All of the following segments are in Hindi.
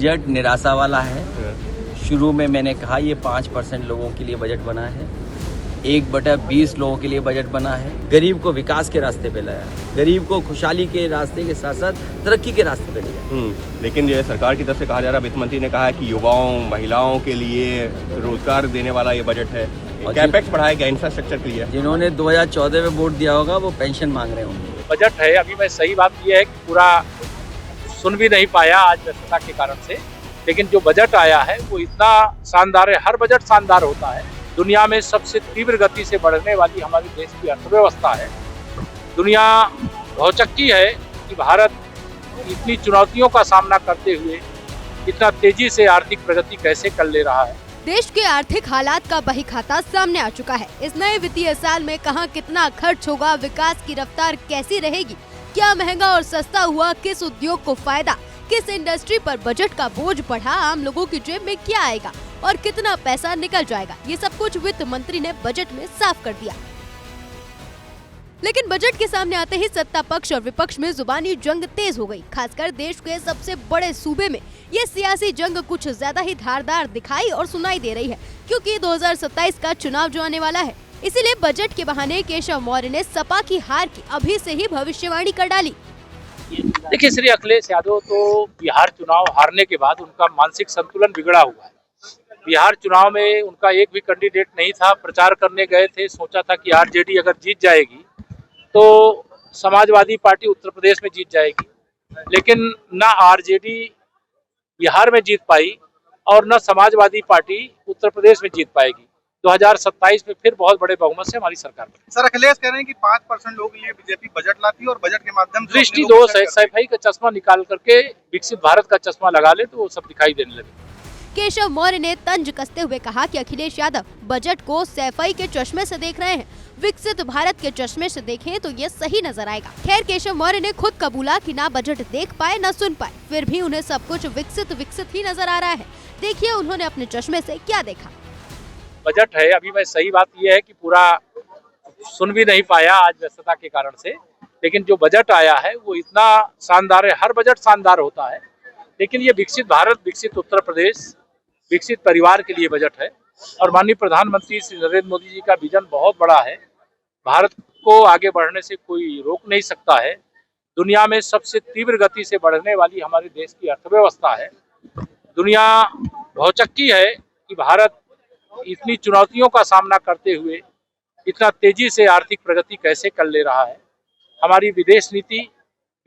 बजट निराशा वाला है। शुरू में मैंने कहा ये 5% लोगों के लिए बजट बना है, 1/20 लोगों के लिए बजट बना है। गरीब को विकास के रास्ते पे लाया, गरीब को खुशहाली के रास्ते के साथ साथ तरक्की के रास्ते पे लिया। लेकिन ये सरकार की तरफ से कहा जा रहा है, वित्त मंत्री ने कहा है कि युवाओं महिलाओं के लिए रोजगार देने वाला ये बजट है, कैपेक्स बढ़ाया गया इंफ्रास्ट्रक्चर के लिए। जिन्होंने 2014 में वोट दिया होगा वो पेंशन मांग रहे होंगे। बजट है, अभी मैं सही बात यह है कि पूरा सुन भी नहीं पाया आज व्यस्तता के कारण से, लेकिन जो बजट आया है वो इतना शानदार है। हर बजट शानदार होता है। दुनिया में सबसे तीव्र गति से बढ़ने वाली हमारे देश की अर्थव्यवस्था है। दुनिया भौचक्की है कि भारत इतनी चुनौतियों का सामना करते हुए इतना तेजी से आर्थिक प्रगति कैसे कर ले रहा है। देश के आर्थिक हालात का बही खाता सामने आ चुका है। इस नए वित्तीय साल में कहां कितना खर्च होगा, विकास की रफ्तार कैसी रहेगी, क्या महंगा और सस्ता हुआ, किस उद्योग को फायदा, किस इंडस्ट्री पर बजट का बोझ बढ़ा, आम लोगों की जेब में क्या आएगा और कितना पैसा निकल जाएगा, ये सब कुछ वित्त मंत्री ने बजट में साफ कर दिया। लेकिन बजट के सामने आते ही सत्ता पक्ष और विपक्ष में जुबानी जंग तेज हो गई। खासकर देश के सबसे बड़े सूबे में ये सियासी जंग कुछ ज्यादा ही धारदार दिखाई और सुनाई दे रही है, क्योंकि 2027 का चुनाव जो आने वाला है। इसीलिए बजट के बहाने केशव मौर्य ने सपा की हार की अभी से ही भविष्यवाणी कर डाली। देखिए, श्री अखिलेश यादव तो बिहार चुनाव हारने के बाद उनका मानसिक संतुलन बिगड़ा हुआ है। बिहार चुनाव में उनका एक भी कैंडिडेट नहीं था। प्रचार करने गए थे, सोचा था कि आरजेडी अगर जीत जाएगी तो समाजवादी पार्टी उत्तर प्रदेश में जीत जाएगी, लेकिन ना आरजेडी बिहार में जीत पाई और न समाजवादी पार्टी उत्तर प्रदेश में जीत पाएगी। 2027 में फिर बहुत बड़े बहुमत से हमारी सरकार बनेगी। सर, अखिलेश कह रहे हैं कि 5% लोगों के लिए बीजेपी बजट लाती है और बजट के माध्यम से दृष्टि दोष है। सैफई का चश्मा निकाल करके विकसित भारत का चश्मा लगा ले तो वो सब दिखाई देने लगे। केशव मौर्य ने तंज कसते हुए कहा कि अखिलेश यादव बजट को सैफई के चश्मे से देख रहे हैं, विकसित भारत के चश्मे से देखें तो ये सही नजर आएगा। खैर, केशव मौर्य ने खुद कबूला कि ना बजट देख पाए ना सुन पाए, फिर भी उन्हें सब कुछ विकसित ही नजर आ रहा है। देखिए उन्होंने अपने चश्मे से क्या देखा। बजट है, अभी मैं सही बात यह है कि पूरा सुन भी नहीं पाया आज व्यस्तता के कारण से, लेकिन जो बजट आया है वो इतना शानदार है। हर बजट शानदार होता है, लेकिन ये विकसित भारत, विकसित उत्तर प्रदेश, विकसित परिवार के लिए बजट है। और माननीय प्रधानमंत्री श्री नरेंद्र मोदी जी का विजन बहुत बड़ा है। भारत को आगे बढ़ने से कोई रोक नहीं सकता है। दुनिया में सबसे तीव्र गति से बढ़ने वाली हमारे देश की अर्थव्यवस्था है। दुनिया भौचक्की है कि भारत इतनी चुनौतियों का सामना करते हुए इतना तेजी से आर्थिक प्रगति कैसे कर ले रहा है। हमारी विदेश नीति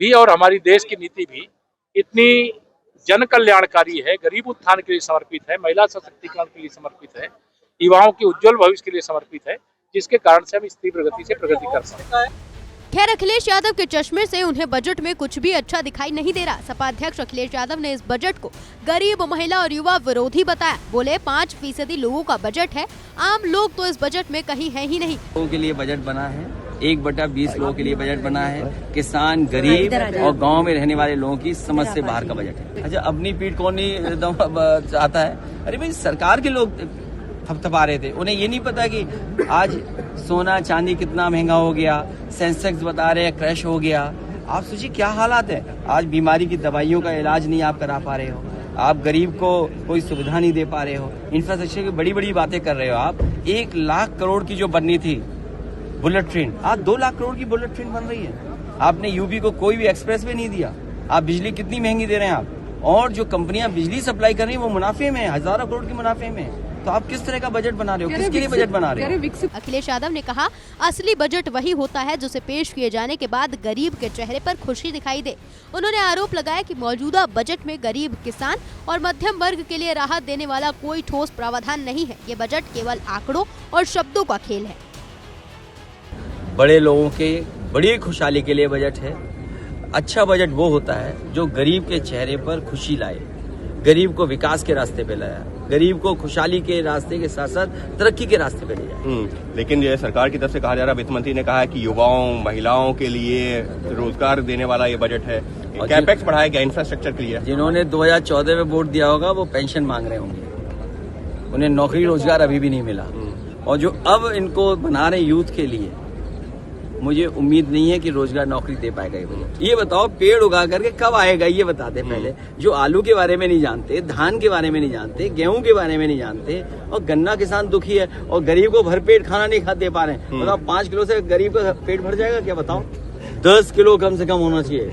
भी और हमारी देश की नीति भी इतनी जन कल्याणकारी है, गरीब उत्थान के लिए समर्पित है, महिला सशक्तिकरण के लिए समर्पित है, युवाओं के उज्जवल भविष्य के लिए समर्पित है, जिसके कारण से हम इस तीव्र गति से प्रगति कर सकते हैं। खैर, अखिलेश यादव के चश्मे से उन्हें बजट में कुछ भी अच्छा दिखाई नहीं दे रहा। सपा अध्यक्ष अखिलेश यादव ने इस बजट को गरीब, महिला और युवा विरोधी बताया। बोले 5% लोगों का बजट है, आम लोग तो इस बजट में कहीं है ही नहीं। लोगों के लिए बजट बना है, 1/20 लोगों के लिए बजट बना है। किसान, गरीब और गांव में रहने वाले लोगों की समझ से बाहर का बजट है। अच्छा, अपनी पीठ कौन नहीं एकदम चाहता है? अरे भाई, सरकार के लोग थपथपा रहे थे, उन्हें ये नहीं पता कि आज सोना चांदी कितना महंगा हो गया, सेंसेक्स बता रहे हैं क्रैश हो गया। आप सोचिए क्या हालात है। आज बीमारी की दवाइयों का इलाज नहीं आप करा पा रहे हो, आप गरीब को कोई सुविधा नहीं दे पा रहे हो, इंफ्रास्ट्रक्चर की बड़ी बड़ी बातें कर रहे हो। आप 1 लाख करोड़ की जो बननी थी बुलेट ट्रेन, आज 2 लाख करोड़ की बुलेट ट्रेन बन रही है। आपने यूपी को कोई भी एक्सप्रेस वे नहीं दिया। आप बिजली कितनी महंगी दे रहे हैं आप, और जो कंपनियां बिजली सप्लाई कर रही हैं वो मुनाफे में, हजारों करोड़ के मुनाफे में। तो आप किस तरह का बजट बना रहे हो, किसके लिए बजट बना रहे हो? अखिलेश यादव ने कहा, असली बजट वही होता है जिसे पेश किए जाने के बाद गरीब के चेहरे पर खुशी दिखाई दे। उन्होंने आरोप लगाया कि मौजूदा बजट में गरीब, किसान और मध्यम वर्ग के लिए राहत देने वाला कोई ठोस प्रावधान नहीं है। ये बजट केवल आंकड़ों और शब्दों का खेल है। बड़े लोगों के बड़ी खुशहाली के लिए बजट है। अच्छा बजट वो होता है जो गरीब के चेहरे पर खुशी लाए, गरीब को विकास के रास्ते पे लाया, गरीब को खुशहाली के रास्ते के साथ साथ तरक्की के रास्ते पे ले जाए। लेकिन ये सरकार की तरफ से कहा जा रहा है, वित्त मंत्री ने कहा है कि युवाओं महिलाओं के लिए रोजगार देने वाला ये बजट है, कैपेक्स बढ़ाया गया इंफ्रास्ट्रक्चर के लिए। जिन्होंने 2014 में वोट दिया होगा वो पेंशन मांग रहे होंगे, उन्हें नौकरी रोजगार अभी भी नहीं मिला। और जो अब इनको बना रहे यूथ के लिए, मुझे उम्मीद नहीं है कि रोजगार नौकरी दे पाएगा ये बजट। ये बताओ पेड़ उगा करके कब आएगा ये बता दे पहले। जो आलू के बारे में नहीं जानते, धान के बारे में नहीं जानते, गेहूं के बारे में नहीं जानते, और गन्ना किसान दुखी है और गरीब को भरपेट खाना नहीं खा दे पा रहे हैं। बताओ 5 किलो से गरीब का पेट भर जाएगा क्या? बताओ 10 किलो कम से कम होना चाहिए।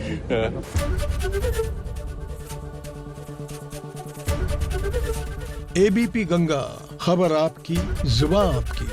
एबीपी गंगा, खबर आपकी, जुबान आपकी।